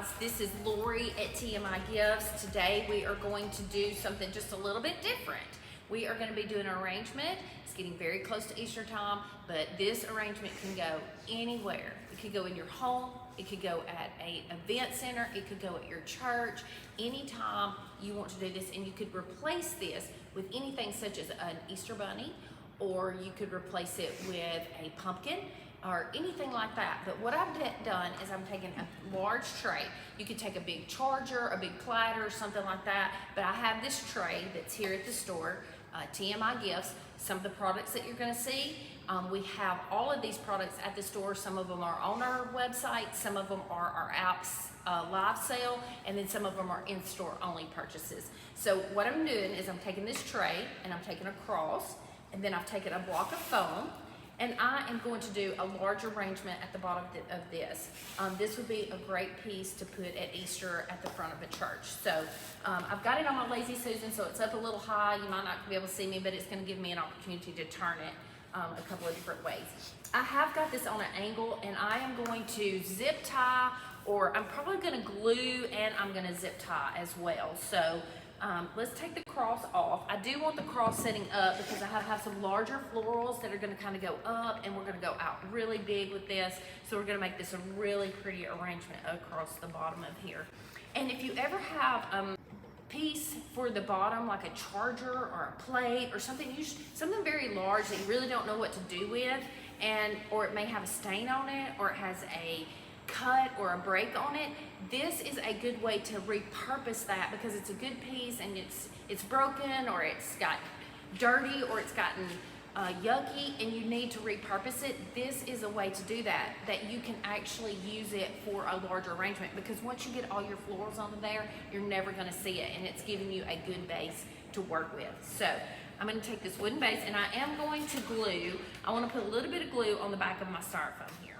guys, this is Lori at TMI Gifts. Today we are going to do something just a little bit different. We are going to be doing an arrangement. It's getting very close to Easter time, but this arrangement can go anywhere. It could go in your home, it could go at an event center, it could go at your church, anytime you want to do this, and you could replace this with anything such as an Easter bunny, or you could replace it with a pumpkin, or anything like that. But what I've done is I'm taking a large tray. You could take a big charger, a big platter, something like that, but I have this tray that's here at the store, TMI Gifts. Some of the products that you're gonna see, we have all of these products at the store. Some of them are on our website, some of them are our apps live sale, and then some of them are in-store only purchases. So what I'm doing is I'm taking this tray and I'm taking a cross, and then I've taken a block of foam, and I am going to do a large arrangement at the bottom of this. This would be a great piece to put at Easter at the front of a church. So I've got it on my Lazy Susan, so it's up a little high. You might not be able to see me, but it's gonna give me an opportunity to turn it a couple of different ways. I have got this on an angle, and I am going to zip tie, or I'm probably gonna glue, and I'm gonna zip tie as well. So let's take the cross off. I do want the cross setting up because I have some larger florals that are gonna kind of go up, and we're gonna go out really big with this. So we're gonna make this a really pretty arrangement across the bottom of here. And if you ever have a piece for the bottom, like a charger or a plate or something, something very large that you really don't know what to do with, or it may have a stain on it, or it has a cut or a break on it, this is a good way to repurpose that, because it's a good piece and it's broken, or it's got dirty, or it's gotten yucky, and you need to repurpose it. This is a way to do that you can actually use it for a larger arrangement, because once you get all your florals on there, you're never going to see it, and it's giving you a good base to work with. So I'm going to take this wooden base, and I am going to glue. I want to put a little bit of glue on the back of my styrofoam here.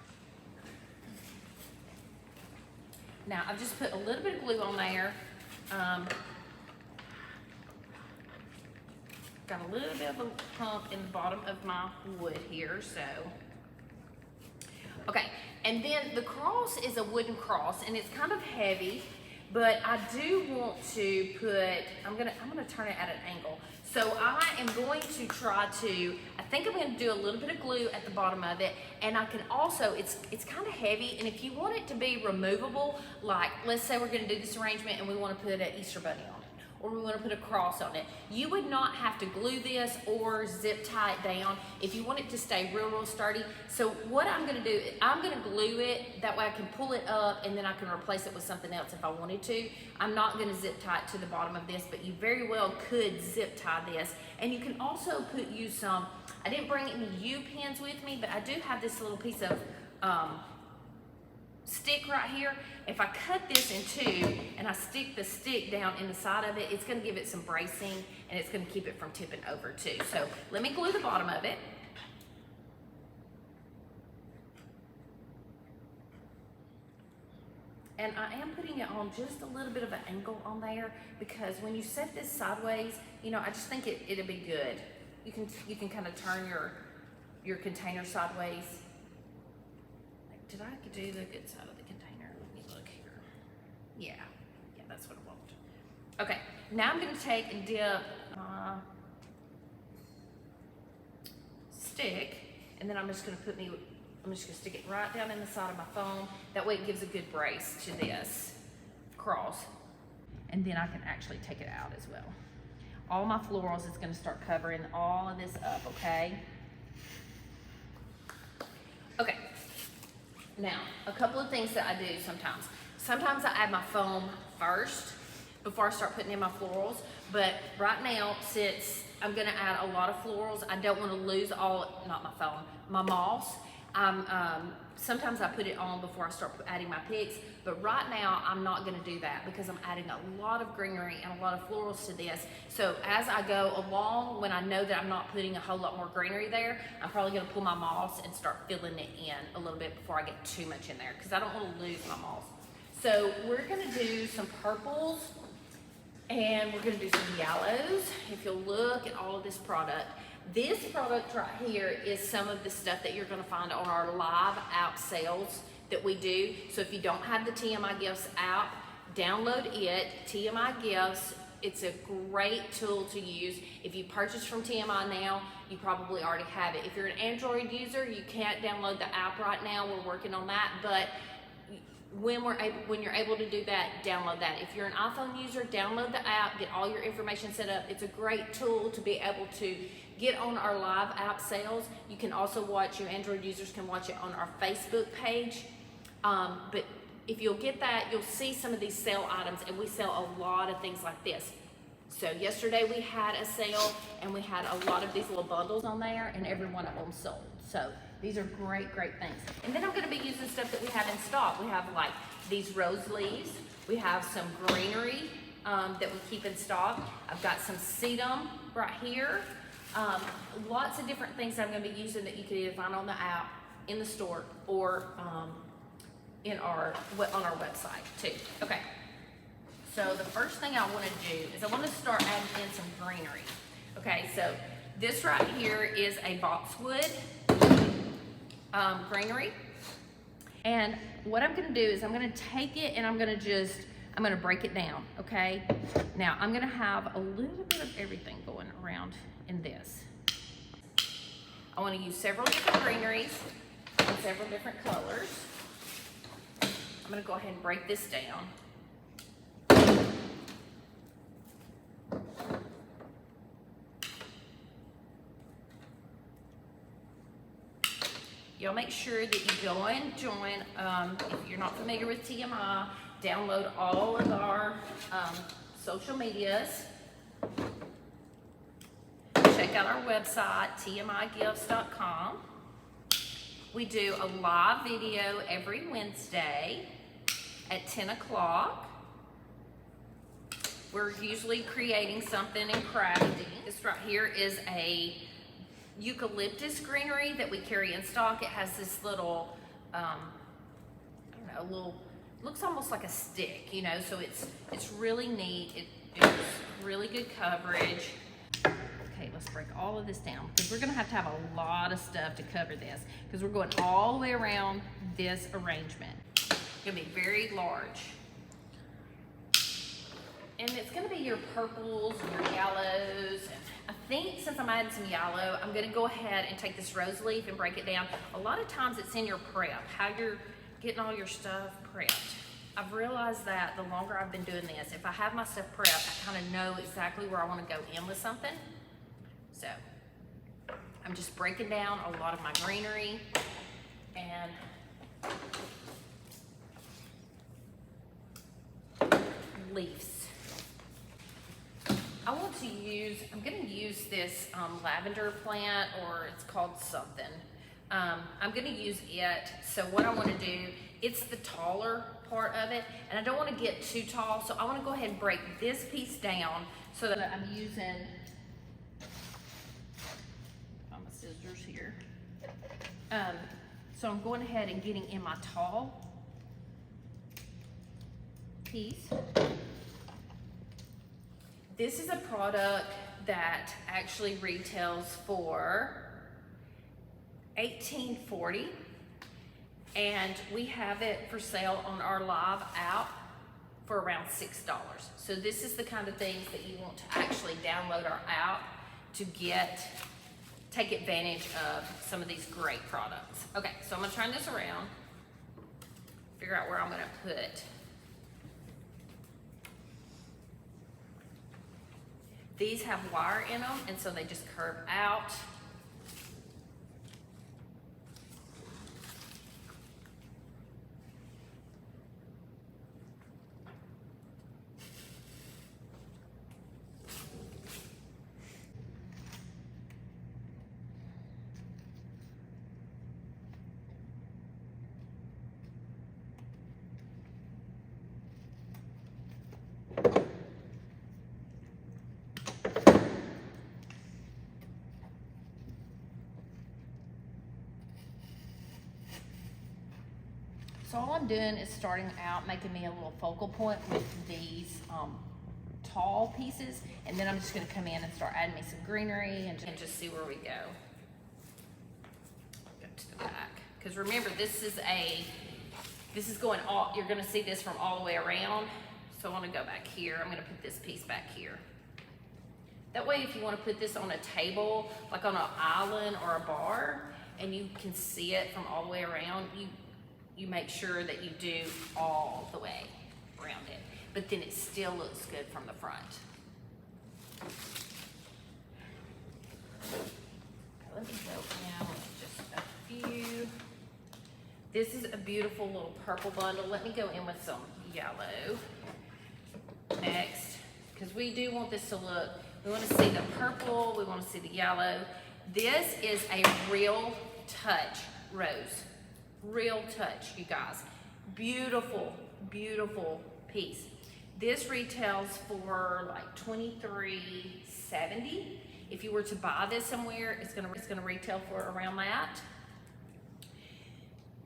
Now, I've just put a little bit of glue on there. Got a little bit of a hump in the bottom of my wood here, so. Okay, and then the cross is a wooden cross, and it's kind of heavy, but I do want to put, I'm gonna turn it at an angle. So I am going to try to, I think I'm gonna do a little bit of glue at the bottom of it, and I can also, it's kind of heavy, and if you want it to be removable, like let's say we're gonna do this arrangement and we wanna put an Easter bunny on it, or we wanna put a cross on it, you would not have to glue this or zip tie it down if you want it to stay real sturdy. So what I'm gonna do, I'm gonna glue it, that way I can pull it up, and then I can replace it with something else if I wanted to. I'm not gonna zip tie it to the bottom of this, but you very well could zip tie this. And you can also use some, I didn't bring any U-pins with me, but I do have this little piece of stick right here. If I cut this in two and I stick the stick down in the side of it, it's gonna give it some bracing, and it's gonna keep it from tipping over too. So let me glue the bottom of it. And I am putting it on just a little bit of an angle on there, because when you set this sideways, you know, I just think it'll be good. You can kind of turn your container sideways. Did I do the good side of the container? Let me look here. Yeah, that's what I want. Okay, now I'm gonna take and dip stick, and then I'm just gonna stick it right down in the side of my foam. That way it gives a good brace to this cross. And then I can actually take it out as well. All my florals is gonna start covering all of this up, okay? Okay. Now, a couple of things that I do sometimes. Sometimes I add my foam first before I start putting in my florals, but right now, since I'm gonna add a lot of florals, I don't wanna lose my moss. Sometimes I put it on before I start adding my picks, but right now I'm not gonna do that, because I'm adding a lot of greenery and a lot of florals to this. So as I go along, when I know that I'm not putting a whole lot more greenery there, I'm probably gonna pull my moss and start filling it in a little bit before I get too much in there, because I don't wanna lose my moss. So we're gonna do some purples, and we're gonna do some yellows. If you'll look at all of this product, this product right here is some of the stuff that you're gonna find on our live app sales that we do. So if you don't have the TMI Gifts app, download it, TMI Gifts. It's a great tool to use. If you purchase from TMI now, you probably already have it. If you're an Android user, you can't download the app right now. We're working on that, but when you're able to do that, download that. If you're an iPhone user, download the app, get all your information set up. It's a great tool to be able to get on our live app sales. You can also watch, you Android users can watch it on our Facebook page. But if you'll get that, you'll see some of these sale items, and we sell a lot of things like this. So yesterday we had a sale, and we had a lot of these little bundles on there, and every one of them sold. So these are great things. And then I'm gonna be using stuff that we have in stock. We have like these rose leaves. We have some greenery that we keep in stock. I've got some sedum right here. Lots of different things I'm gonna be using that you can either find on the app, in the store, or on our website too. Okay, so the first thing I want to do is I want to start adding in some greenery. Okay, so this right here is a boxwood greenery, and what I'm going to do is I'm going to take it and I'm going to break it down. Okay, now I'm going to have a little bit of everything going around in this. I want to use several different greeneries in several different colors. I'm going to go ahead and break this down. Y'all make sure that you go and join, if you're not familiar with TMI, download all of our social medias. Check out our website, tmigifts.com. We do a live video every Wednesday at 10 o'clock. We're usually creating something and crafting. This right here is a eucalyptus greenery that we carry in stock. It has this little, I don't know, looks almost like a stick, you know, so it's really neat. It's really good coverage. Okay, let's break all of this down because we're gonna have to have a lot of stuff to cover this because we're going all the way around this arrangement. It's gonna be very large. And it's gonna be your purples and your yellows. And I think since I'm adding some yellow, I'm gonna go ahead and take this rose leaf and break it down. A lot of times it's in your prep, how you're getting all your stuff prepped. I've realized that the longer I've been doing this, if I have my stuff prepped, I kind of know exactly where I wanna go in with something. So I'm just breaking down a lot of my greenery and leaves. I'm gonna use this lavender plant, or it's called something. I'm gonna use it, so what I wanna do, it's the taller part of it, and I don't wanna get too tall, so I wanna go ahead and break this piece down so that I'm using my scissors here. So I'm going ahead and getting in my tall piece. This is a product that actually retails for $18.40, and we have it for sale on our live app for around $6. So this is the kind of things that you want to actually download our app to take advantage of some of these great products. Okay, so I'm gonna turn this around, figure out where I'm gonna put. These have wire in them, and so they just curve out. So all I'm doing is starting out making me a little focal point with these tall pieces, and then I'm just gonna come in and start adding me some greenery and just see where we go. Go to the back. Because remember, this is a This is going all, you're gonna see this from all the way around. So I wanna go back here. I'm gonna put this piece back here. That way, if you wanna put this on a table, like on an island or a bar, and you can see it from all the way around, you make sure that you do all the way around it. But then it still looks good from the front. Let me go in with just a few. This is a beautiful little purple bundle. Let me go in with some yellow next, because we do want this to look, we want to see the purple, we want to see the yellow. This is a Real Touch rose. Real Touch, you guys. Beautiful, beautiful piece. This retails for like $23.70. If you were to buy this somewhere, it's gonna retail for around that.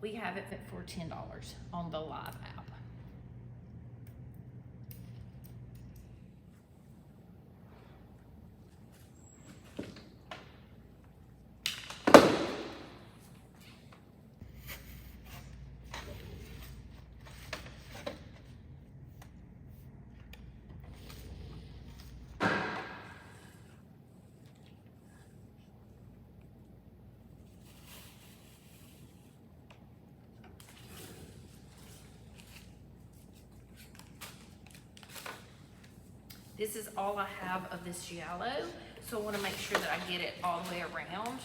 We have it for $10 on the Live app. This is all I have of this yellow, so I want to make sure that I get it all the way around.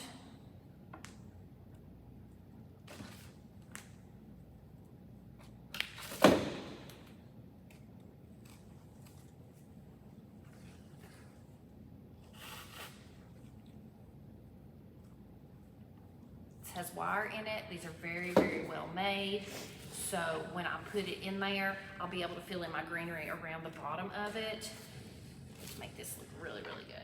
This has wire in it. These are very, very well made. So when I put it in there, I'll be able to fill in my greenery around the bottom of it. Just make this look really, really good.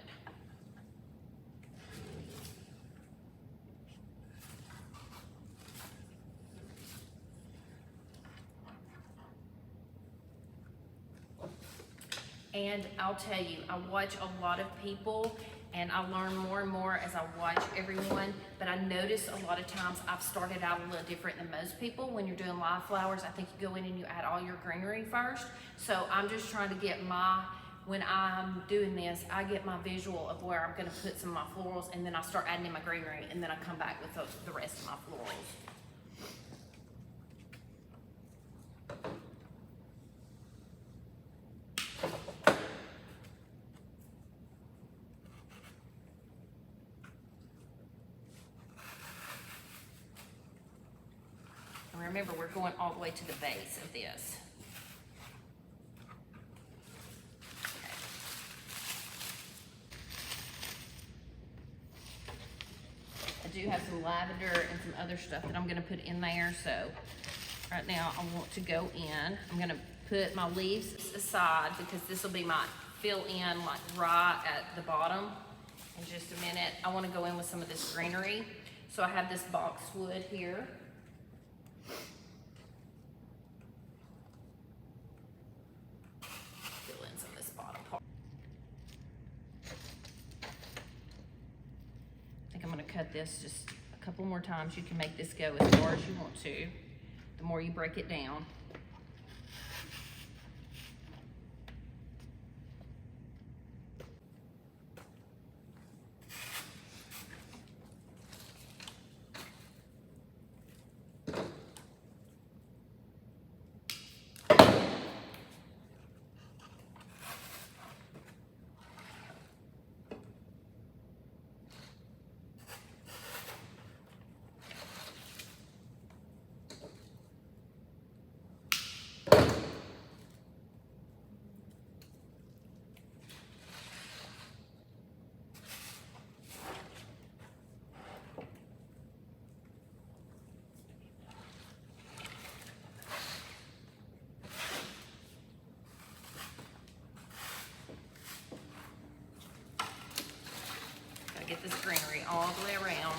And I'll tell you, I watch a lot of people and I learn more and more as I watch everyone, but I notice a lot of times I've started out a little different than most people. When you're doing live flowers, I think you go in and you add all your greenery first. So I'm just trying to get when I'm doing this, I get my visual of where I'm gonna put some of my florals, and then I start adding in my greenery, and then I come back with the rest of my florals. Remember, we're going all the way to the base of this. Okay. I do have some lavender and some other stuff that I'm going to put in there. So right now I want to go in. I'm going to put my leaves aside because this will be my fill in like right at the bottom in just a minute. I want to go in with some of this greenery. So I have this boxwood here. I'm going to cut this just a couple more times. You can make this go as far as you want to, the more you break it down. Get this greenery all the way around.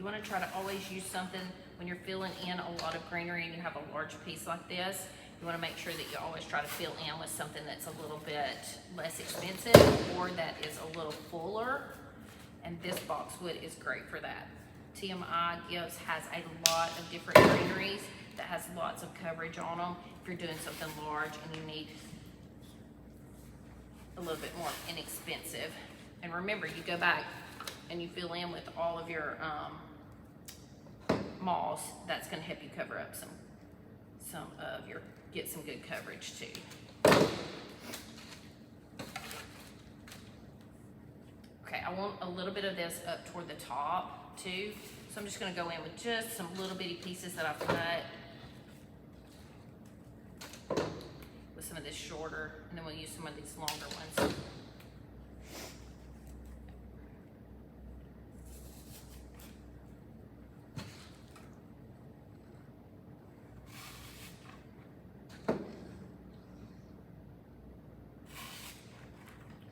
You want to try to always use something when you're filling in a lot of greenery and you have a large piece like this. You want to make sure that you always try to fill in with something that's a little bit less expensive or that is a little fuller. And this boxwood is great for that. TMI Gifts has a lot of different greeneries that has lots of coverage on them. If you're doing something large and you need a little bit more inexpensive. And remember, you go back and you fill in with all of your moss. That's going to help you cover up some of your, get some good coverage too. Okay, I want a little bit of this up toward the top too. So I'm just going to go in with just some little bitty pieces that I've cut with some of this shorter, and then we'll use some of these longer ones.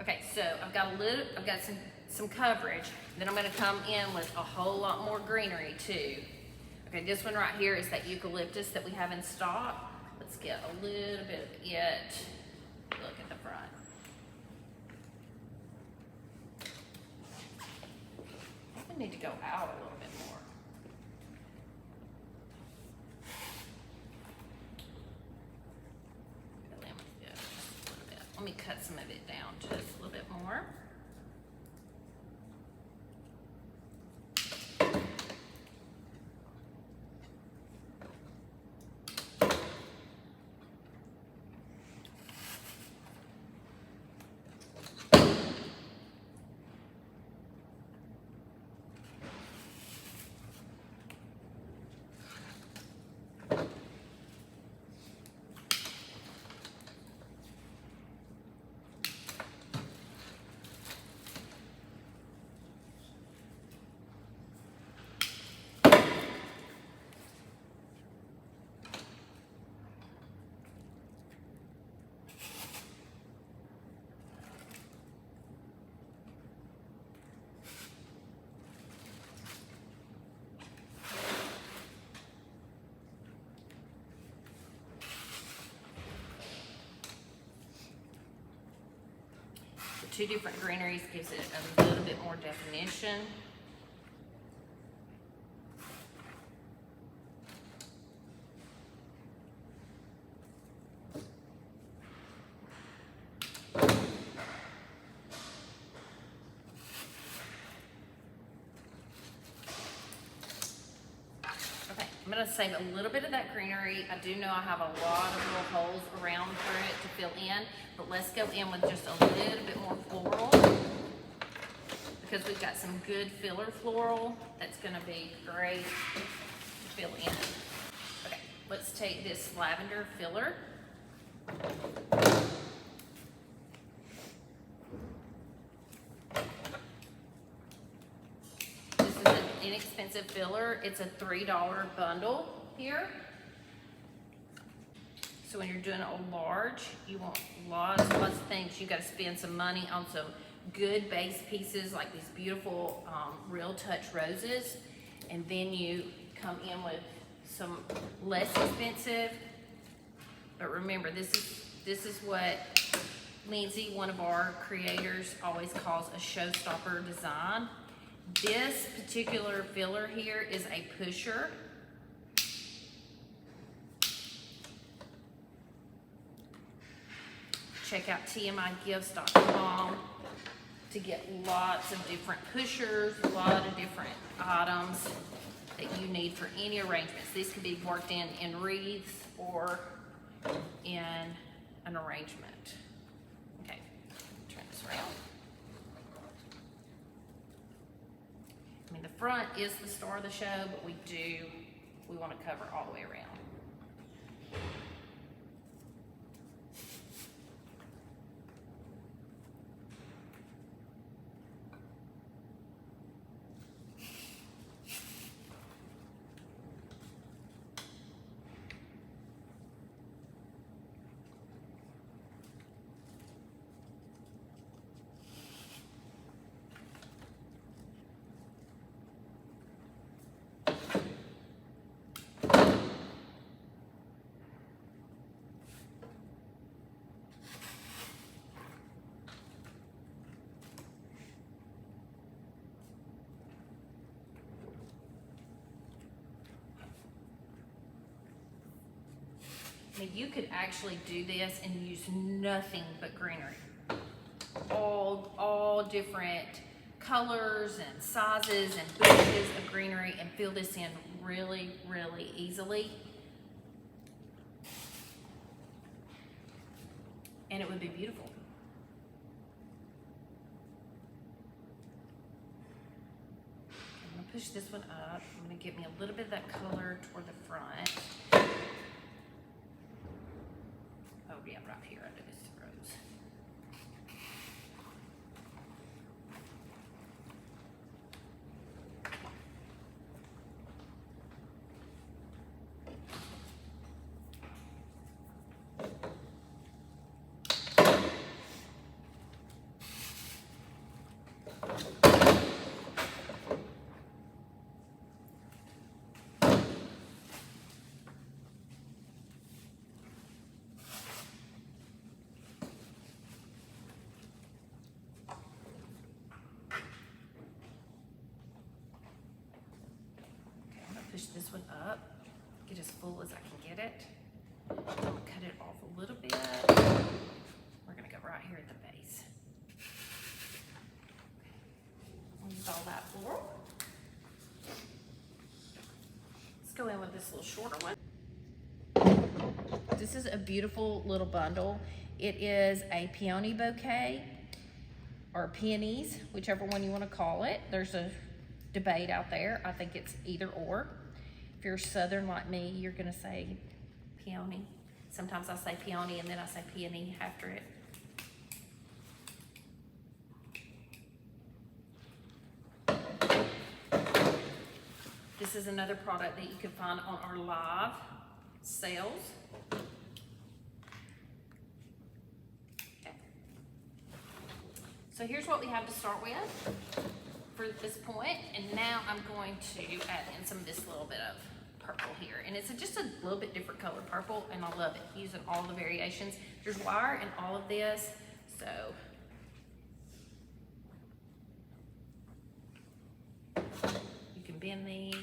Okay, so I've got some coverage. Then I'm going to come in with a whole lot more greenery too. Okay, this one right here is that eucalyptus that we have in stock. Let's get a little bit of it. Look at the front. We need to go out a little bit more. Let me cut some of it down just a little bit more. Two different greeneries gives it a little bit more definition. Okay, I'm going to save a little bit of that greenery. I do know I have a lot of little holes around through it to fill in, but let's go in with just a little bit more floral because we've got some good filler floral that's going to be great to fill in. Okay, let's take this lavender filler. This is an inexpensive filler. It's a $3 bundle here. So when you're doing a large, you want lots of things. You got to spend some money on some good base pieces like these beautiful Real Touch roses, and then you come in with some less expensive. But remember, this is what Lindsay, one of our creators, always calls a showstopper design. This particular filler here is a pusher. Check out tmigifts.com to get lots of different pushers, a lot of different items that you need for any arrangements. These can be worked in wreaths or in an arrangement. Okay, turn this around. I mean, the front is the star of the show, but we want to cover all the way around. I mean, you could actually do this and use nothing but greenery. All different colors and sizes and bushes of greenery, and fill this in really, really easily. And it would be beautiful. I'm gonna push this one up. I'm gonna get me a little bit of that color toward the front. Oh yeah, right here under this rose. Push this one up, get as full as I can get it. I'm gonna cut it off a little bit. We're gonna go right here at the base. Use all that floral. Let's go in with this little shorter one. This is a beautiful little bundle. It is a peony bouquet, or peonies, whichever one you want to call it. There's a debate out there. I think it's either or. If you're Southern like me, you're gonna say peony. Sometimes I say peony and then I say peony after it. This is another product that you can find on our live sales. Okay. So here's what we have to start with for this point, and now I'm going to add in some of this little bit of purple here, and it's just a little bit different color purple, and I love it, using all the variations. There's wire in all of this, so you can bend these.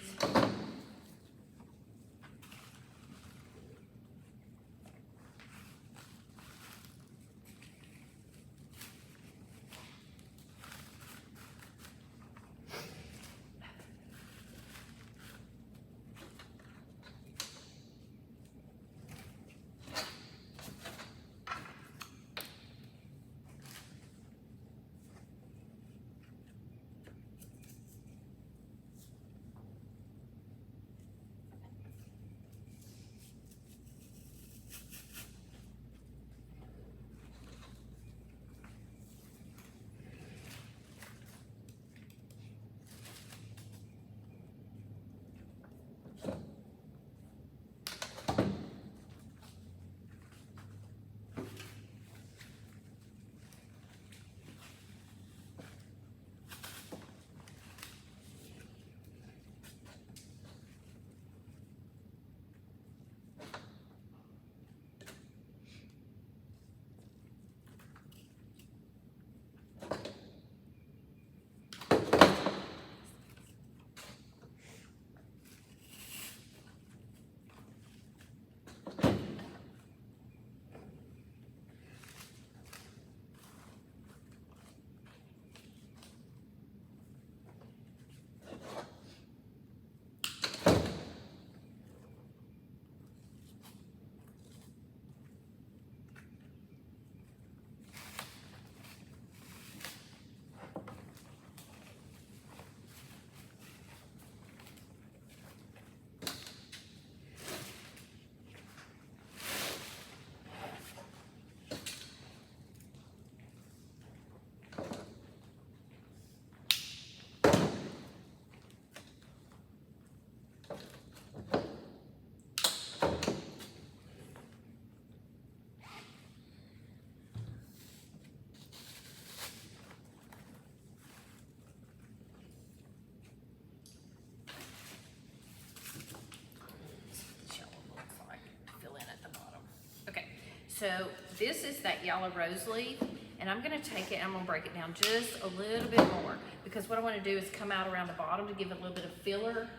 So this is that yellow rose leaf, and I'm gonna take it and I'm gonna break it down just a little bit more, because what I wanna do is come out around the bottom to give it a little bit of filler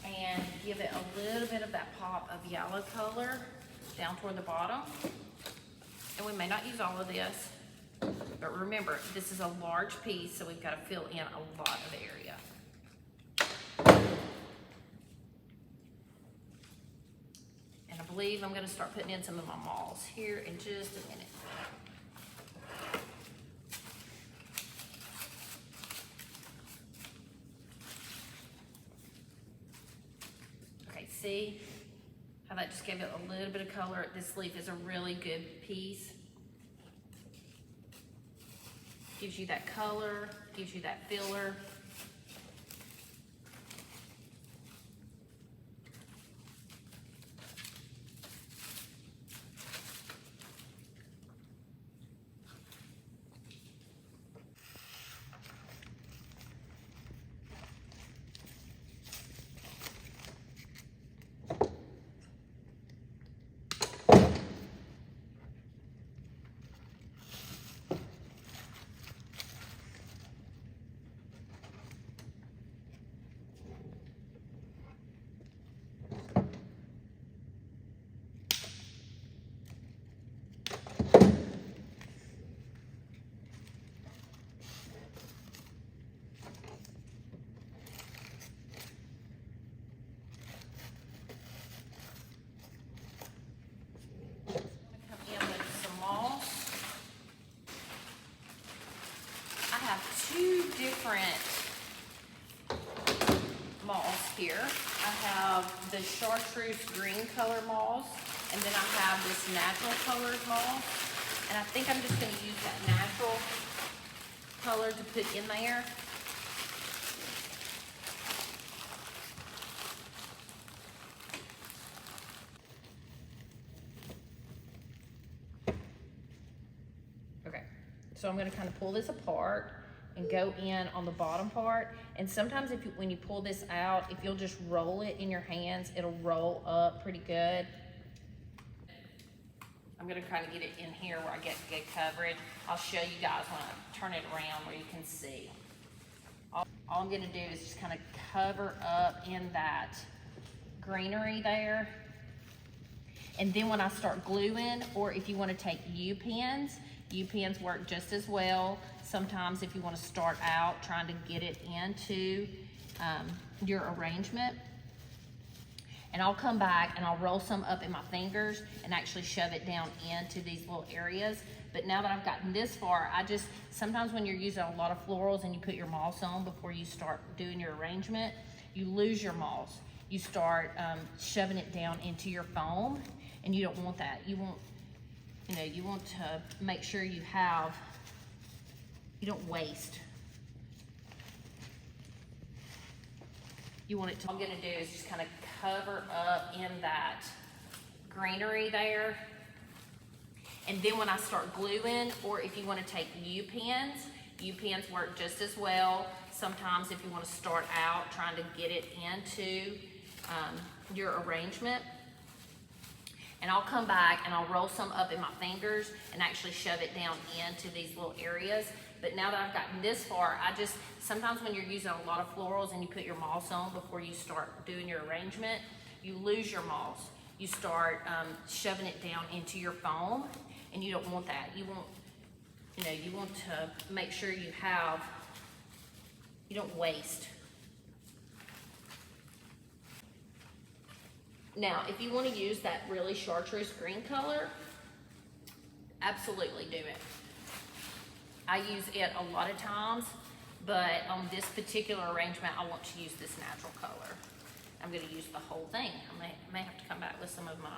and give it a little bit of that pop of yellow color. down toward the bottom. And we may not use all of this, but remember, this is a large piece, so we've got to fill in a lot of area. And I believe I'm going to start putting in some of my malls here in just a minute. Okay, see how that just gave it a little bit of color? This leaf is a really good piece. Gives you that color, gives you that filler. Different malls here. I have the chartreuse green color malls, and then I have this natural colored mall. And I think I'm just going to use that natural color to put in there. Okay, so I'm going to kind of pull this apart and go in on the bottom part. And sometimes when you pull this out, if you'll just roll it in your hands, it'll roll up pretty good. I'm gonna kind of get it in here where I get good coverage. I'll show you guys when I turn it around where you can see. All I'm gonna do is just kind of cover up in that greenery there. And then when I start gluing, or if you wanna take U-pins work just as well. Sometimes if you want to start out trying to get it into your arrangement. And I'll come back and I'll roll some up in my fingers and actually shove it down into these little areas. But now that I've gotten this far, sometimes when you're using a lot of florals and you put your moss on before you start doing your arrangement, you lose your moss. You start shoving it down into your foam, and you don't want that. You want to make sure you don't waste. You want it to, all I'm gonna do is just kind of cover up in that greenery there. And then when I start gluing, or if you want to take U-pins work just as well. Sometimes if you want to start out trying to get it into your arrangement. And I'll come back and I'll roll some up in my fingers and actually shove it down into these little areas. But now that I've gotten this far, sometimes when you're using a lot of florals and you put your moss on before you start doing your arrangement, you lose your moss. You start shoving it down into your foam, and you don't want that. You want to make sure you don't waste. Now, if you want to use that really chartreuse green color, absolutely do it. I use it a lot of times, but on this particular arrangement, I want to use this natural color. I'm going to use the whole thing. I may have to come back with some of my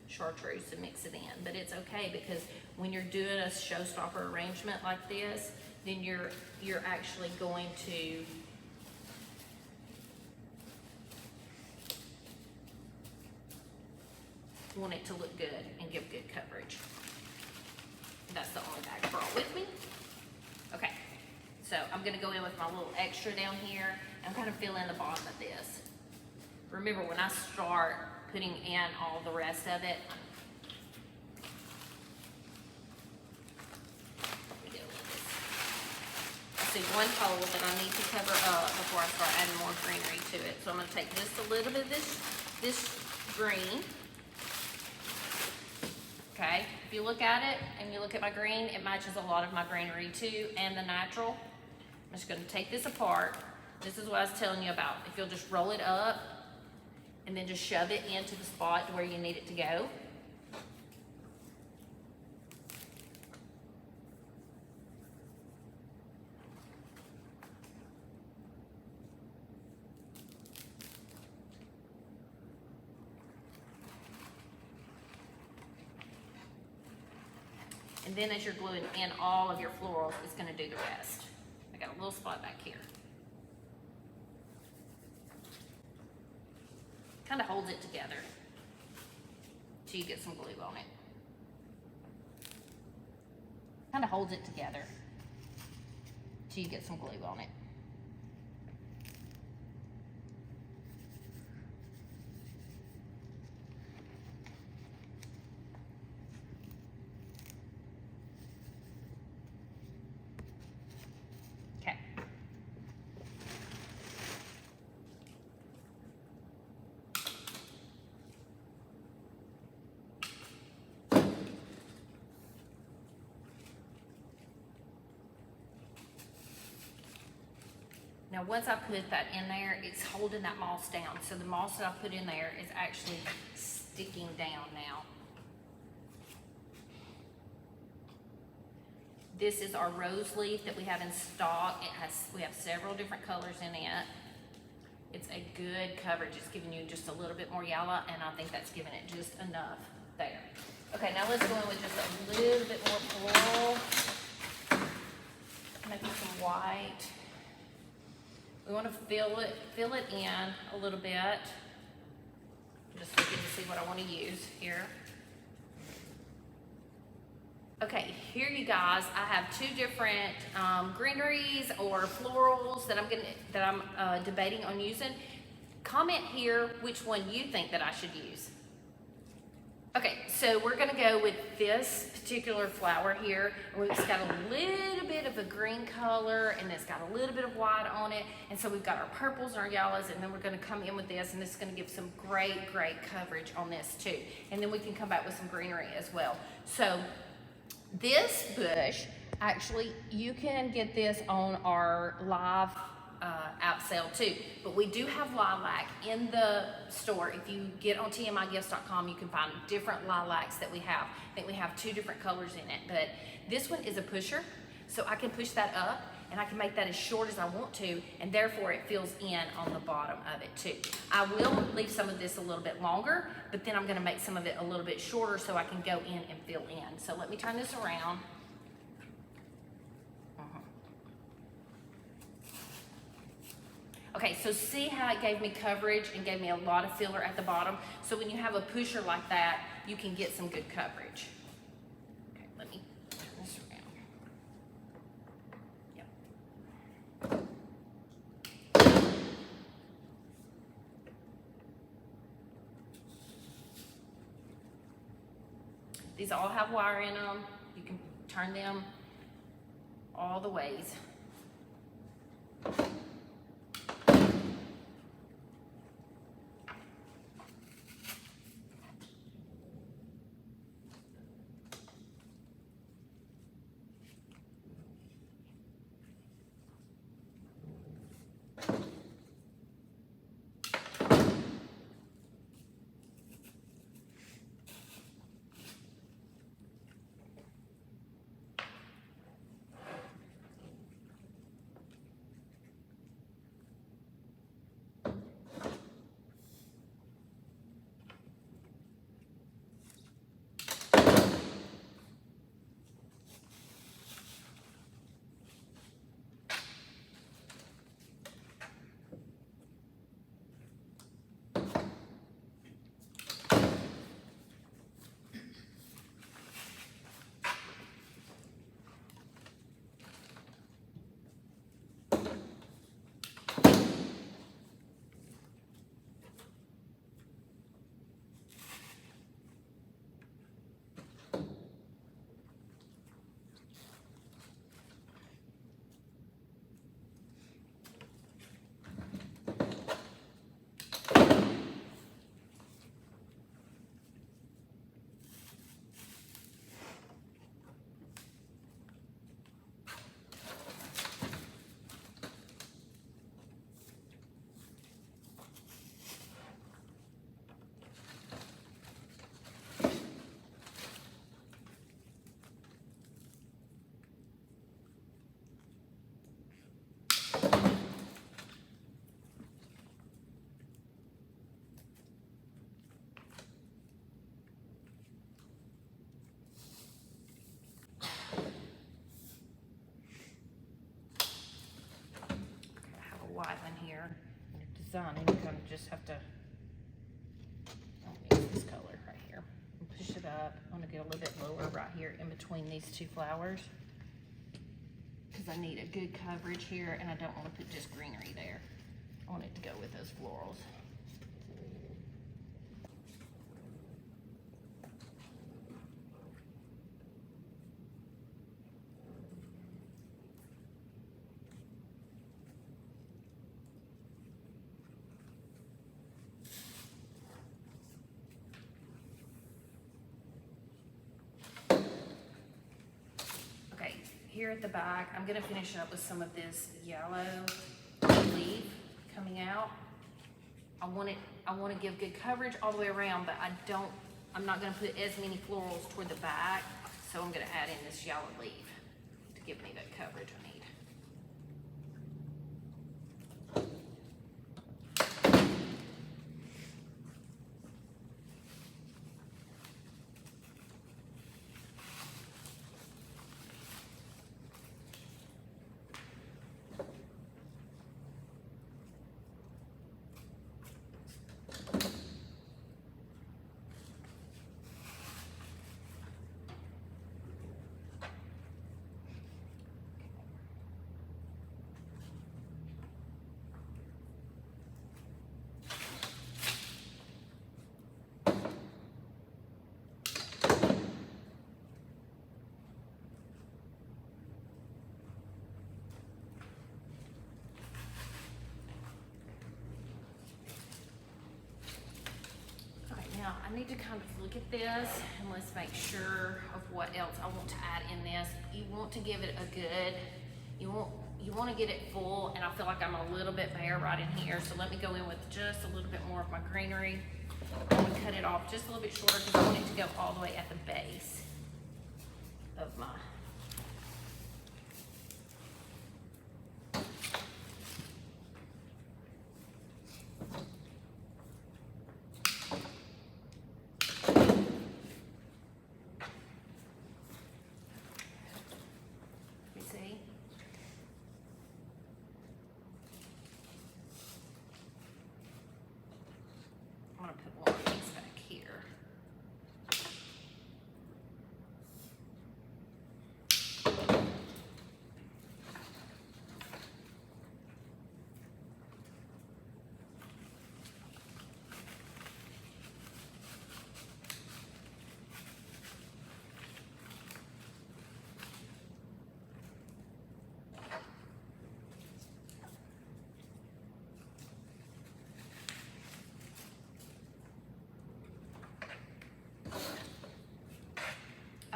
chartreuse and mix it in, but it's okay, because when you're doing a showstopper arrangement like this, then you're actually going to want it to look good and give good coverage. That's the only bag brought with me. Okay, so I'm gonna go in with my little extra down here and kind of fill in the bottom of this. Remember, when I start putting in all the rest of it, I see one hole that I need to cover up before I start adding more greenery to it. So I'm gonna take just a little bit of this green, okay? If you look at it and you look at my green, it matches a lot of my greenery too, and the natural. I'm just gonna take this apart. This is what I was telling you about. If you'll just roll it up and then just shove it into the spot where you need it to go. And then as you're gluing in all of your florals, it's gonna do the rest. I got a little spot back here. Kind of holds it together till you get some glue on it. Kind of holds it together till you get some glue on it. Okay. Now once I put that in there, it's holding that moss down. So the moss that I put in there is actually sticking down now. This is our rose leaf that we have in stock. We have several different colors in it. It's a good coverage. It's giving you just a little bit more yellow, and I think that's giving it just enough there. Okay, now let's go in with just a little bit more floral. Maybe some white. We want to fill it in a little bit. I'm just looking to see what I want to use here. Okay, here you guys, I have two different greeneries or florals that I'm debating on using. Comment here which one you think that I should use. Okay, so we're gonna go with this particular flower here. It's got a little bit of a green color and it's got a little bit of white on it. And so we've got our purples and our yellows, and then we're gonna come in with this, and this is gonna give some great coverage on this too. And then we can come back with some greenery as well. So this bush, actually, you can get this on our live out sale too, but we do have lilac in the store. If you get on tmigifts.com, you can find different lilacs that we have. I think we have two different colors in it, but this one is a pusher, so I can push that up and I can make that as short as I want to, and therefore it fills in on the bottom of it too. I will leave some of this a little bit longer, but then I'm gonna make some of it a little bit shorter so I can go in and fill in. So let me turn this around. Okay, so see how it gave me coverage and gave me a lot of filler at the bottom? So when you have a pusher like that, you can get some good coverage. Okay, let me turn this around. Yep. These all have wire in them. You can turn them all the ways. design, and you kind of just have to, I'll use this color right here, and push it up. I want to get a little bit lower right here in between these two flowers, because I need a good coverage here, and I don't want to put just greenery there. I want it to go with those florals. Here at the back, I'm gonna finish up with some of this yellow leaf coming out. I want to give good coverage all the way around, but I'm not gonna put as many florals toward the back, so I'm gonna add in this yellow leaf to give me that coverage I need. Now, I need to kind of look at this and let's make sure of what else I want to add in this. You want to give it a good, you want to get it full, and I feel like I'm a little bit bare right in here, so let me go in with just a little bit more of my greenery. I'm going to cut it off just a little bit shorter because I want it to go all the way at the base of my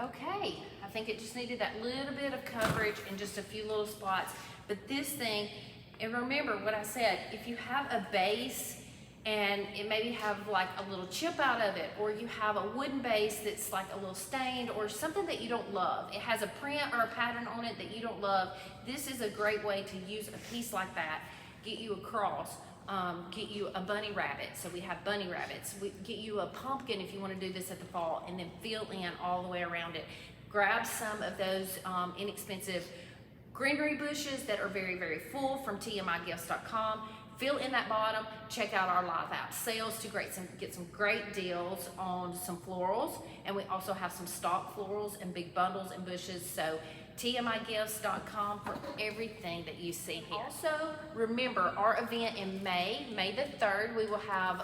Okay, I think it just needed that little bit of coverage in just a few little spots. But this thing, and remember what I said, if you have a base and it maybe have like a little chip out of it, or you have a wooden base that's like a little stained, or something that you don't love, it has a print or a pattern on it that you don't love, this is a great way to use a piece like that, get you a cross. Get you a bunny rabbit, so we have bunny rabbits. We get you a pumpkin if you want to do this at the fall, and then fill in all the way around it. Grab some of those inexpensive greenery bushes that are very, very full from tmigifts.com. Fill in that bottom. Check out our live app sales to get some great deals on some florals, and we also have some stock florals and big bundles and bushes. So tmigifts.com for everything that you see here. Also, remember our event in May the 3rd, we will have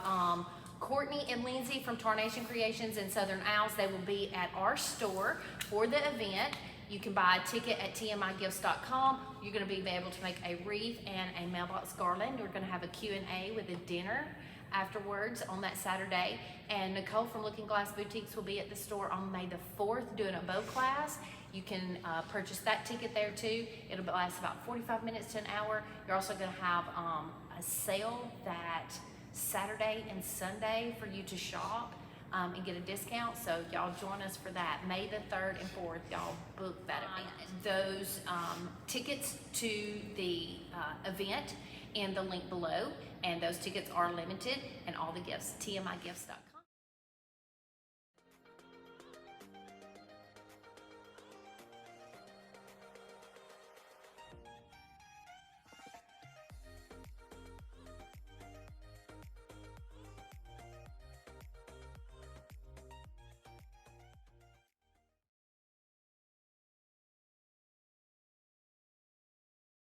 Courtney and Lindsay from Tarnation Creations in Southern Isles. They will be at our store for the event. You can buy a ticket at tmigifts.com. You're going to be able to make a wreath and a mailbox garland. We're going to have a Q&A with a dinner afterwards on that Saturday. And Nicole from Looking Glass Boutiques will be at the store on May the 4th doing a bow class. You can purchase that ticket there too. It'll last about 45 minutes to an hour. You're also going to have a sale that Saturday and Sunday for you to shop and get a discount. So y'all join us for that. May the 3rd and 4th, y'all book that event. Those tickets to the event in the link below, and those tickets are limited, and all the gifts, tmigifts.com.